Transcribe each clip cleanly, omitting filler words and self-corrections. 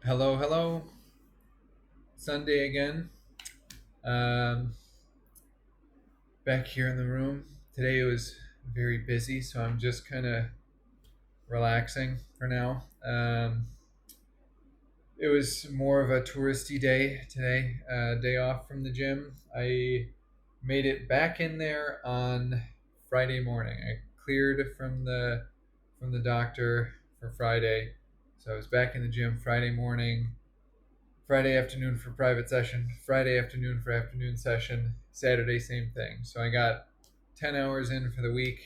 Hello, hello. Sunday again. Um, Back here in the room. Today was very busy, so I'm just kind of relaxing for now. It was more of a touristy day today, day off from the gym. I made it back in there on Friday morning. I cleared from the doctor for Friday, so I was back in the gym Friday morning. Friday afternoon for private session, Friday afternoon for afternoon session, Saturday, same thing. So I got 10 hours in for the week,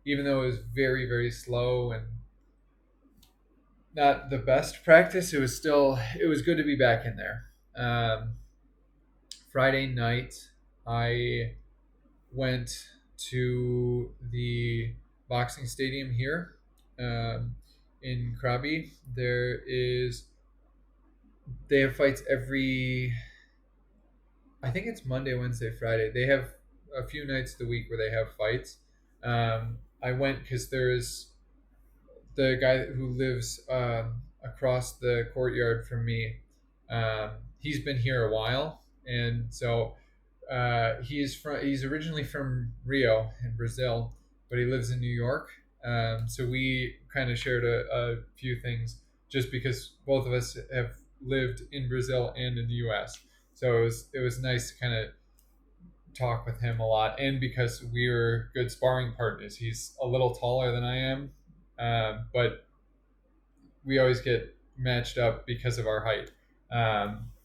even though it was very, very slow and not the best practice. It was good to be back in there. Friday night, I went to the boxing stadium here in Krabi. They have fights I think it's Monday, Wednesday, Friday. They have a few nights of the week where they have fights. I went because there's the guy who lives across the courtyard from me. He's been here a while, and so he's originally from Rio in Brazil, but he lives in New York. So we kind of shared a few things just because both of us have lived in Brazil and in the U.S. So it was nice to kind of talk with him a lot, and because we were good sparring partners. He's a little taller than I am, but we always get matched up because of our height.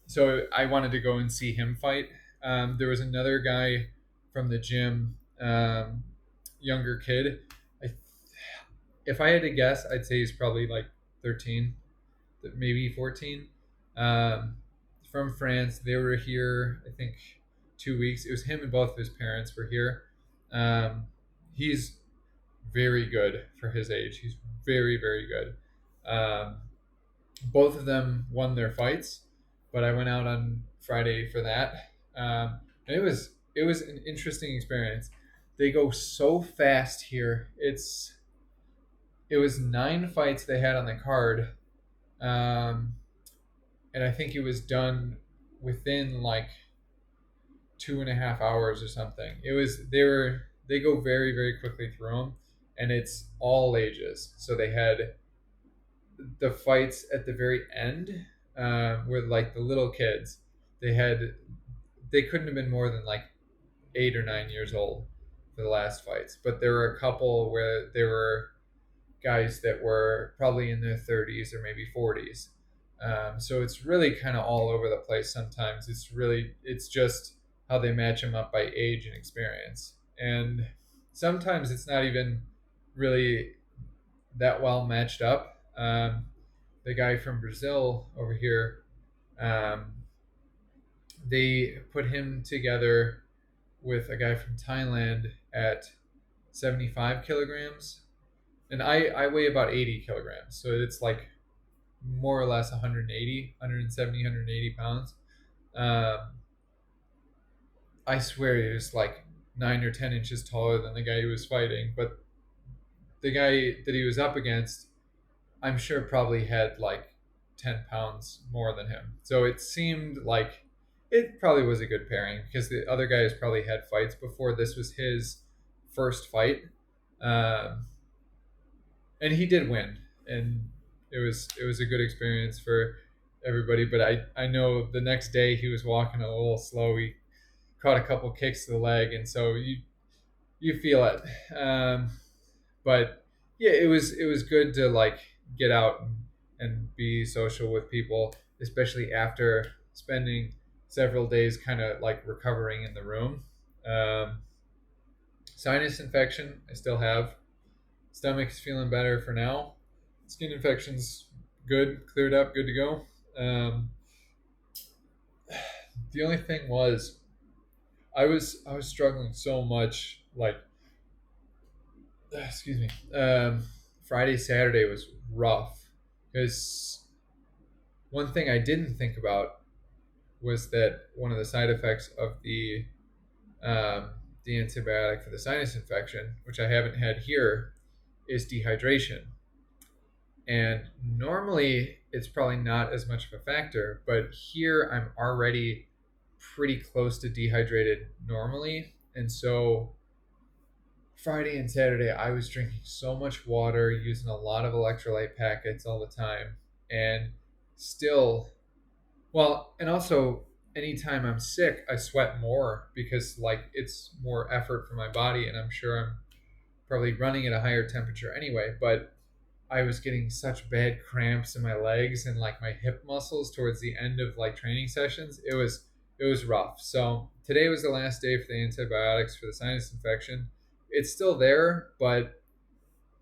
So I wanted to go and see him fight. There was another guy from the gym, younger kid. I, if I had to guess, I'd say he's probably like 13, maybe 14. Um, from France. They were here, I think, 2 weeks. It was him and both of his parents were here. Um, he's very good for his age. He's very, very good. Um, Both of them won their fights, but I went out on Friday for that. And it was an interesting experience. They go so fast here. It was 9 fights they had on the card, um, and I think it was done within like 2.5 hours or something. They go very, very quickly through them, and it's all ages. So they had the fights at the very end were like the little kids. They had they couldn't have been more than like 8 or 9 years old for the last fights, but there were a couple where there were guys that were probably in their 30s or maybe 40s. So it's really kind of all over the place. Sometimes it's just how they match them up by age and experience, and sometimes it's not even really that well matched up. The guy from Brazil over here, um, they put him together with a guy from Thailand at 75 kilograms, and I weigh about 80 kilograms, so it's like more or less 180, 170, 180 pounds. Um, I swear he was like 9 or 10 inches taller than the guy he was fighting, but the guy that he was up against, I'm sure probably had like 10 pounds more than him. So it seemed like it probably was a good pairing because the other guy has probably had fights before. This was his first fight. Um, and he did win. And it was a good experience for everybody. But I know the next day he was walking a little slow. He caught a couple kicks to the leg, and so you feel it. But yeah, it was good to like get out and be social with people, especially after spending several days kind of like recovering in the room. Um, Sinus infection, I still have. Stomach's feeling better for now. Skin infection's good, cleared up, good to go. The only thing was, I was struggling so much. Like, excuse me. Friday, Saturday was rough because one thing I didn't think about was that one of the side effects of um, the antibiotic for the sinus infection, which I haven't had here, is dehydration. And normally it's probably not as much of a factor, but here I'm already pretty close to dehydrated normally. And so Friday and Saturday, I was drinking so much water, using a lot of electrolyte packets all the time. And still, well, and also anytime I'm sick, I sweat more because like it's more effort for my body. And I'm sure I'm probably running at a higher temperature anyway. But I was getting such bad cramps in my legs and like my hip muscles towards the end of like training sessions. It was rough. So today was the last day for the antibiotics for the sinus infection. It's still there, but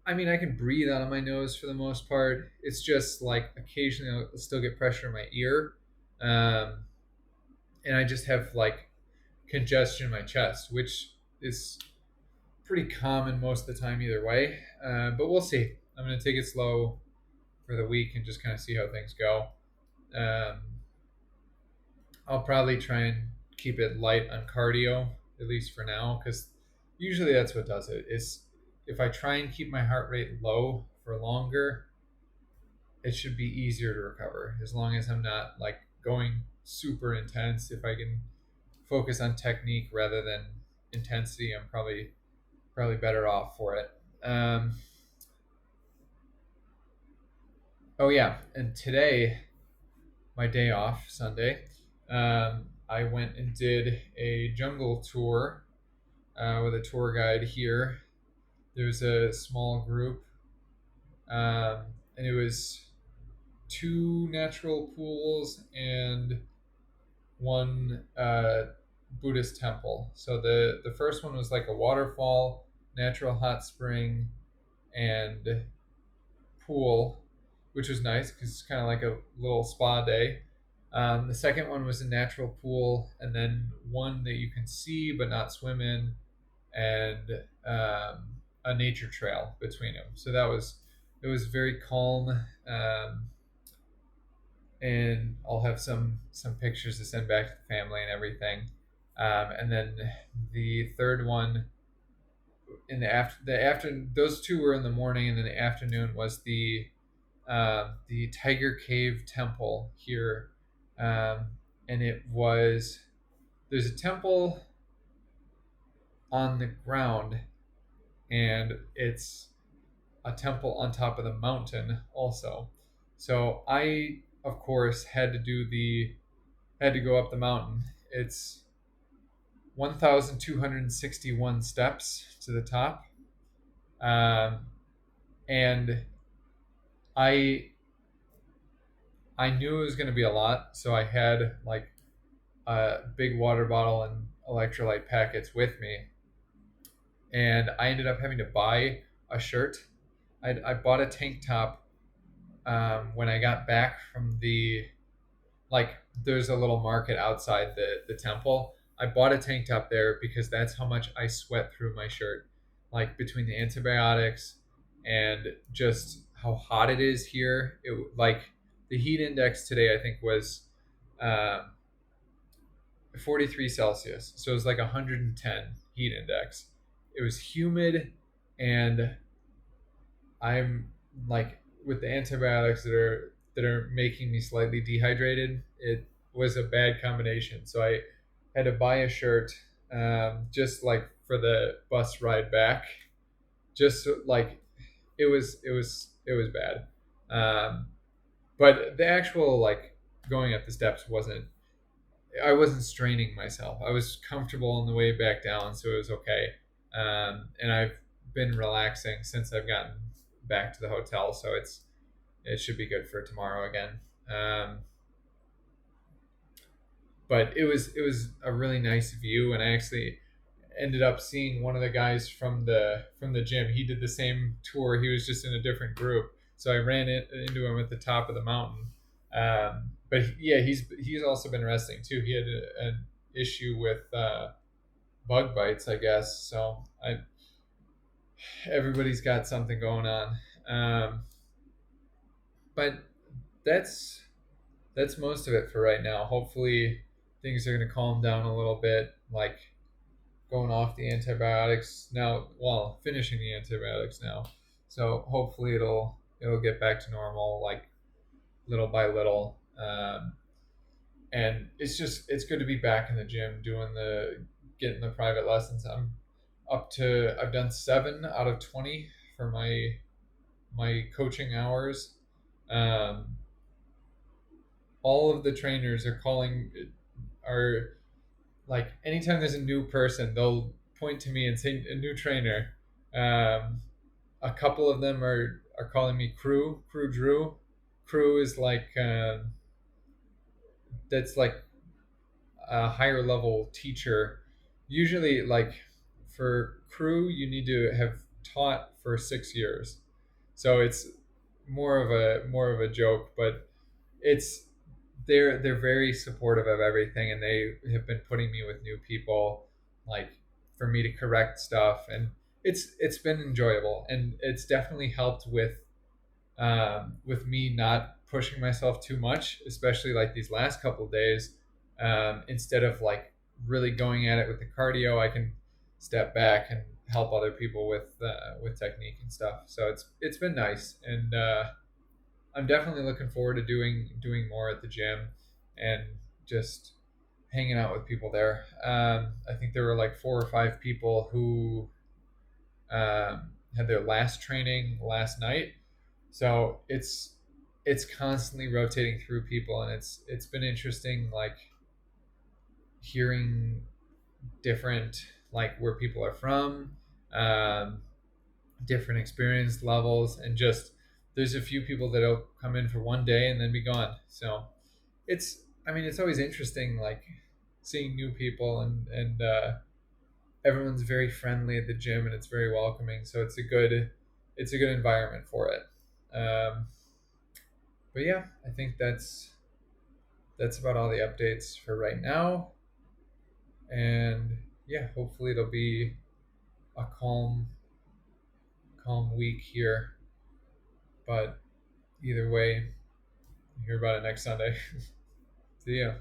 I mean I can breathe out of my nose for the most part. It's just like occasionally I'll still get pressure in my ear, um, and I just have like congestion in my chest, which is pretty common most of the time either way. But we'll see. I'm gonna take it slow for the week and just kind of see how things go. Um, I'll probably try and keep it light on cardio, at least for now, because usually that's what does it. Is if I try and keep my heart rate low for longer, it should be easier to recover as long as I'm not like going super intense. If I can focus on technique rather than intensity, I'm probably better off for it. Oh yeah, and today my day off, Sunday, I went and did a jungle tour with a tour guide here. There's a small group, um, and it was two natural pools and one Buddhist temple. So the first one was like a waterfall, natural hot spring, and pool, which was nice because it's kind of like a little spa day. The second one was a natural pool, and then one that you can see but not swim in, and a nature trail between them. So it was very calm, and I'll have some pictures to send back to the family and everything. And then the third one in the after those two were in the morning, and then the afternoon was the Tiger Cave Temple here, um, and it was there's a temple on the ground, and it's a temple on top of the mountain also. So I, of course, had to go up the mountain. It's 1,261 steps to the top, um, and I I knew it was going to be a lot, so I had like a big water bottle and electrolyte packets with me, and I ended up having to buy a shirt. I bought a tank top when I got back from like there's a little market outside the temple. I bought a tank top there because that's how much I sweat through my shirt, like between the antibiotics and just how hot it is here. It like the heat index today I think was uh, 43 Celsius, so it was like 110 heat index. It was humid, and I'm like with the antibiotics that are making me slightly dehydrated. It was a bad combination, so I had to buy a shirt, just like for the bus ride back. Just like it was bad, but the actual like going up the steps wasn't. I wasn't straining myself. I was comfortable on the way back down, so it was okay. And I've been relaxing since I've gotten back to the hotel, so it should be good for tomorrow again. Um, but it was a really nice view, and I actually ended up seeing one of the guys from the gym. He did the same tour. He was just in a different group, so I into him at the top of the mountain. But yeah, he's also been resting too. He had an issue with bug bites, I guess. So I everybody's got something going on. But that's that's most of it for right now. Hopefully, things are going to calm down a little bit. Like going off the antibiotics now. Well, finishing the antibiotics now. So hopefully it'll get back to normal, like little by little. And it's good to be back in the gym doing the getting the private lessons. I've done 7 out of 20 for my coaching hours. Um, all of the trainers are like anytime there's a new person, they'll point to me and say a new trainer. Um, a couple of them are calling me crew Drew. Crew is like that's like a higher level teacher. Usually, like for crew, you need to have taught for 6 years. So it's more of a joke, but it's they're very supportive of everything, and they have been putting me with new people, like for me to correct stuff, and it's been enjoyable, and it's definitely helped with me not pushing myself too much, especially like these last couple of days. Instead of like really going at it with the cardio, I can step back and help other people with technique and stuff. So it's been nice, and I'm definitely looking forward to doing more at the gym and just hanging out with people there. I think there were like 4 or 5 people who had their last training last night, so it's constantly rotating through people, and it's been interesting, like hearing different, like where people are from, um, different experience levels, and just there's a few people that'll come in for one day and then be gone. So it's I mean it's always interesting, like seeing new people, and everyone's very friendly at the gym, and it's very welcoming. So it's a good environment for it. But yeah, I think that's about all the updates for right now. And yeah, hopefully it'll be a calm week here. But either way, hear about it next Sunday. See ya.